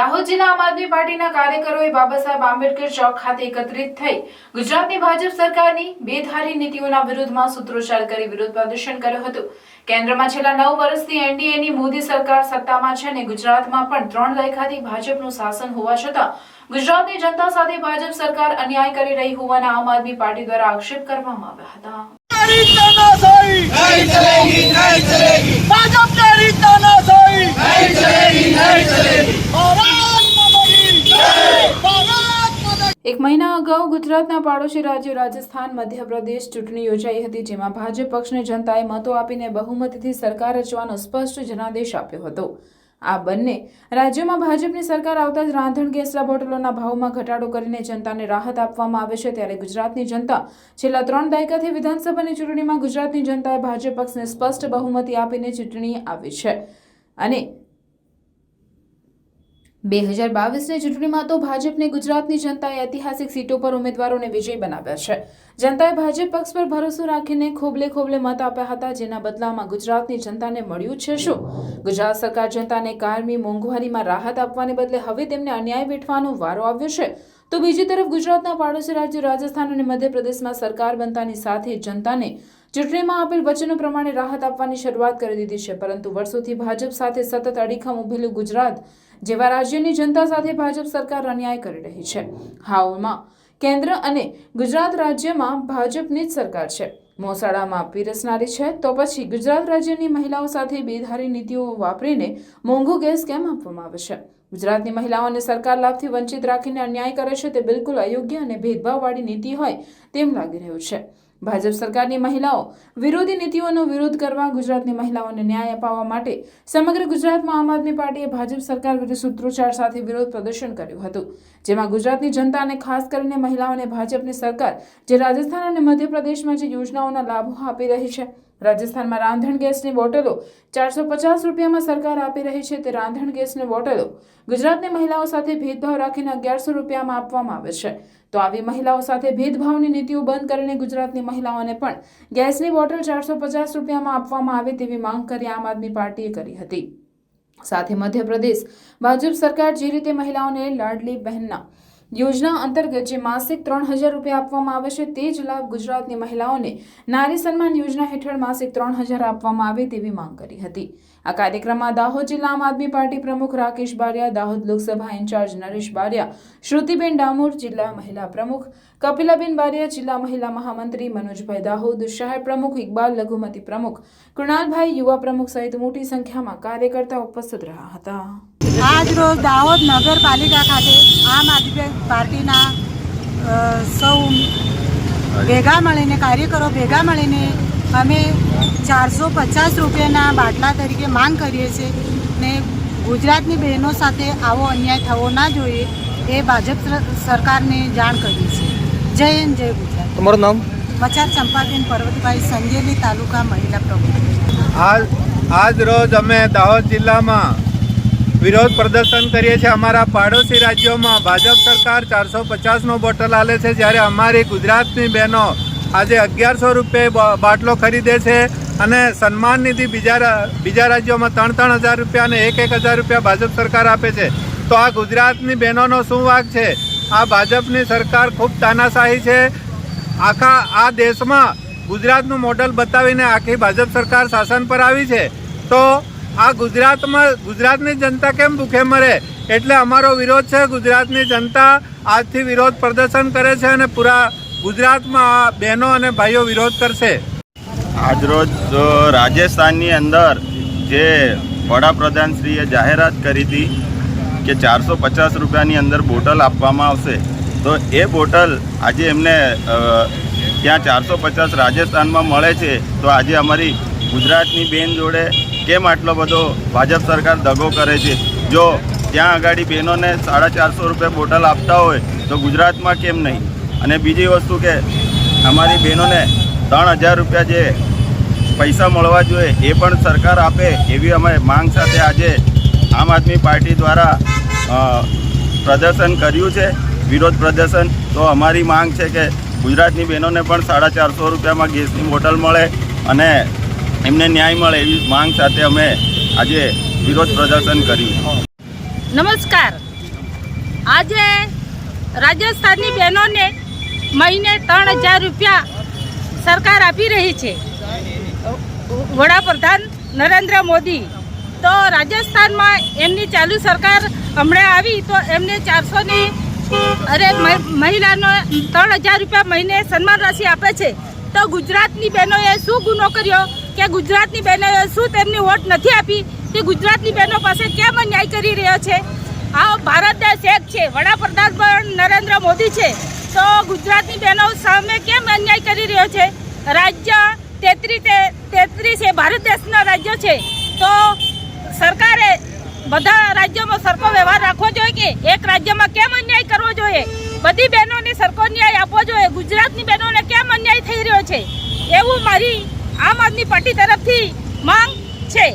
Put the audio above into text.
દાહોદ જિલ્લા આમ આદમી પાર્ટીના કાર્યકરોએ બાબા સાહેબ આંબેડકર ચોક ખાતે એકત્રિત થઈ ગુજરાતની ભાજપ સરકારની બેધારી નીતિઓના વિરોધમાં સૂત્રોચ્ચાર કરી વિરોધ પ્રદર્શન કર્યું હતું। કેન્દ્રમાં છેલ્લા 9 વર્ષથી એનડીએની મોદી સરકાર સત્તામાં છે અને ગુજરાતમાં પણ 3 દાયકાથી ભાજપનું શાસન હોવા છતાં ગુજરાતની જનતા સાથે ભાજપ સરકાર અન્યાય કરી રહી હોવાના આમ આદમી પાર્ટી દ્વારા આક્ષેપ કરવામાં આવ્યા હતા। એક મહિના અગાઉ ગુજરાતના પાડોશી રાજ્ય રાજસ્થાન મધ્યપ્રદેશ ચૂંટણી યોજાઈ હતી, જેમાં ભાજપ પક્ષને જનતાએ મતો આપીને બહુમતીથી સરકાર રચવાનો સ્પષ્ટ જનાદેશ આપ્યો હતો। આ બંને રાજ્યોમાં ભાજપની સરકાર આવતા જ રાંધણ ગેસના બોટલોના ભાવમાં ઘટાડો કરીને જનતાને રાહત આપવામાં આવે છે, ત્યારે ગુજરાતની જનતા છેલ્લા 3 દાયકાથી વિધાનસભાની ચૂંટણીમાં ગુજરાતની જનતાએ ભાજપ પક્ષને સ્પષ્ટ બહુમતી આપીને ચૂંટણી આપી છે અને 2022ની ચૂંટણીમાં તો ભાજપને ગુજરાતની જનતાએ ઐતિહાસિક સીટો પર ઉમેદવારોને વિજય બનાવ્યા છે। જનતાએ ભાજપ પક્ષ પર ભરોસો રાખીને ખોબલે ખોબલે મત આપ્યા હતા, જેના બદલામાં ગુજરાતની જનતાને મળ્યું છે શું? ગુજરાત સરકાર જનતાને કાયમી મોંઘવારીમાં રાહત આપવાને બદલે હવે તેમને અન્યાય વેઠવાનો વારો આવ્યો છે, તો બીજી તરફ ગુજરાતના પાડોશી રાજ્ય રાજસ્થાન અને મધ્યપ્રદેશમાં સરકાર બનતાની સાથે જનતાને ચૂંટણીમાં આપેલ વચનો પ્રમાણે રાહત આપવાની શરૂઆત કરી દીધી છે, પરંતુ વર્ષોથી ભાજપ સાથે સતત અડીખમ ઉભેલું ગુજરાત જેવા રાજ્યની જનતા સાથે ભાજપ સરકાર અન્યાય કરી રહી છે। હાલમાં કેન્દ્ર અને ગુજરાત રાજ્યમાં ભાજપની જ સરકાર છે, મોસાળામાં પીરસનારી છે, તો પછી ગુજરાત રાજ્યની મહિલાઓ સાથે બેધારી નીતિઓ વાપરીને મોંઘો ગેસ કેમ આપવામાં આવે છે? ગુજરાતની મહિલાઓને સરકાર લાભથી વંચિત રાખીને અન્યાય કરે છે, તે બિલકુલ અયોગ્ય અને ભેદભાવવાળી નીતિ હોય તેમ લાગી રહ્યું છે। ભાજપ સરકારની મહિલાઓ વિરોધી નીતિઓનો વિરોધ કરવા, ગુજરાતની મહિલાઓને ન્યાય અપાવવા માટે સમગ્ર ગુજરાતમાં આમ આદમી પાર્ટીએ ભાજપ સરકાર વિરુદ્ધ સૂત્રોચ્ચાર સાથે વિરોધ પ્રદર્શન કર્યું હતું, જેમાં ગુજરાતની જનતા અને ખાસ કરીને મહિલાઓને ભાજપની સરકાર જે રાજસ્થાન અને મધ્યપ્રદેશમાં જે યોજનાઓના લાભો આપી રહી છે, રાજસ્થાનમાં રાંધણ ગેસની બોટલો 450 રૂપિયામાં સરકાર આપી રહી છે, તે રાંધણ ગેસની બોટલો ગુજરાતની મહિલાઓ સાથે ભેદભાવ રાખીને 1100 રૂપિયામાં આપવામાં આવે છે। તો આવી મહિલાઓ સાથે ભેદભાવની નીતિઓ બંધ કરીને ગુજરાતની મહિલાઓને પણ ગેસની બોટલ 450 રૂપિયામાં આપવામાં આવે તેવી માંગ કરી આમ આદમી પાર્ટીએ કરી હતી। સાથે મધ્યપ્રદેશ ભાજપ સરકાર જે રીતે મહિલાઓને લાડલી બહેનના યોજના અંતર્ગત જે માસિક 3000 રૂપિયા આપવામાં આવે છે, તે જ લાભ ગુજરાતની મહિલાઓને નારી સન્માન યોજના હેઠળ માસિક 3000 આપવામાં આવે તેવી માંગ કરી હતી। આ કાર્યક્રમમાં દાહોદ જિલ્લા આમ આદમી પાર્ટી પ્રમુખ રાકેશ બારિયા, દાહોદ લોકસભા ઇન્ચાર્જ નરેશ બારિયા, શ્રુતિબેન ડામોર, જિલ્લા મહિલા પ્રમુખ કપિલાબેન બારિયા, જિલ્લા મહિલા મહામંત્રી મનોજભાઈ દાહોદ, શહેર પ્રમુખ ઇકબાલ, લઘુમતી પ્રમુખ કૃણાલભાઈ, યુવા પ્રમુખ સહિત મોટી સંખ્યામાં કાર્યકર્તાઓ ઉપસ્થિત રહ્યા હતા। આજ રોજ દાહોદ નગરપાલિકા ખાતે આમ આદમી પાર્ટીના સૌ ભેગા મળીને કાર્યકરો ભેગા મળીને અમે 450 રૂપિયાના બાટલા તરીકે માંગ કરીએ છીએ ને ગુજરાતની બહેનો સાથે આવો અન્યાય થવો ના જોઈએ એ ભાજપ સરકારને જાણ કરીએ છીએ। જય હિન્દ, જય ગુજરાત। તમારું નામ? મચાર ચંપાબેન પર્વતભાઈ, સંજેલી તાલુકા મહિલા પ્રમુખ। આજ રોજ અમે દાહોદ જિલ્લામાં વિરોધ પ્રદર્શન કરીએ છીએ। અમારા પાડોશી રાજ્યોમાં ભાજપ સરકાર 450નો બોટલ આલે છે, જ્યારે અમારી ગુજરાતની બહેનો આજે 1100 રૂપિયા બાટલો ખરીદે છે અને સન્માન નિધિ બીજા રાજ્યોમાં 3,000 રૂપિયા અને 1,000 રૂપિયા ભાજપ સરકાર આપે છે। તો આ ગુજરાતની બહેનોનો શું વાંક છે? આ ભાજપની સરકાર ખૂબ તાનાશાહી છે। આખા આ દેશમાં ગુજરાતનું મોડલ બતાવીને આખી ભાજપ સરકાર શાસન પર આવી છે, તો આ ગુજરાતની જનતા કેમ ભૂખે મરે? એટલે અમારો વિરોધ છે। ગુજરાતની જનતા આજથી વિરોધ પ્રદર્શન કરે છે અને પૂરા ગુજરાતમાં બહેનો અને ભાઈઓ વિરોધ કરશે। આજરોજ રાજસ્થાનની અંદર જે વડાપ્રધાનશ્રીએ જાહેરાત કરી હતી કે 450 રૂપિયાની અંદર બોટલ આપવામાં આવશે, તો એ બોટલ આજે એમને ત્યાં 450 રાજસ્થાનમાં મળે છે, તો આજે અમારી ગુજરાતની બેન જોડે કેમ આટલો બધો ભાજપ સરકાર દગો કરે છે? જો ત્યાં આગળ બહેનોને 450 રૂપિયા બોટલ આપતા હોય તો ગુજરાતમાં કેમ નહીં? અને બીજી વસ્તુ કે અમારી બહેનોને 3000 રૂપિયા જે પૈસા મળવા જોઈએ એ પણ સરકાર આપે એવી અમે માંગ સાથે આજે આમ આદમી પાર્ટી દ્વારા પ્રદર્શન કર્યું છે, વિરોધ પ્રદર્શન। તો અમારી માંગ છે કે ગુજરાતની બહેનોને પણ 450 રૂપિયામાં ગેસની બોટલ મળે અને એમને ન્યાય મળે એવી માંગ સાથે અમે આજે વિરોધ પ્રદર્શન કર્યું। નમસ્કાર, આજે રાજસ્થાનની બહેનોને મહિને 3,000 રૂપિયા સરકાર આપી રહી છે, વડાપ્રધાન નરેન્દ્ર મોદી. તો રાજસ્થાનમાં એમની ચાલુ સરકાર હમણાં આવી તો એમને 400ની મહિલાનો 3,000 રૂપિયા મહિને સન્માન રાશિ આપે છે. તો ગુજરાતની બહેનોએ શું ગુનો કર્યો કે ગુજરાતની બહેનોએ શું તેમની વોટ નથી આપી કે ગુજરાતની બહેનો પાસે કેમ અન્યાય કરી રહ્યો છે? આ ભારત દેશ એક છે, વડાપ્રધાન પણ નરેન્દ્ર મોદી છે, તો ગુજરાતની બહેનો સામે કેમ અન્યાય કરી રહ્યો છે? રાજ્ય 33 એ ભારત દેશના રાજ્ય છે, તો સરકારે બધા રાજ્યોમાં સરખો વ્યવહાર રાખવો જોઈએ કે એક રાજ્યમાં કેમ અન્યાય કરવો જોઈએ? બધી બહેનોને સરખો ન્યાય આપવો જોઈએ. ગુજરાતની બહેનોને કેમ અન્યાય થઈ રહ્યો છે એવું મારી આમ આદમી પાર્ટી તરફથી માંગ છે.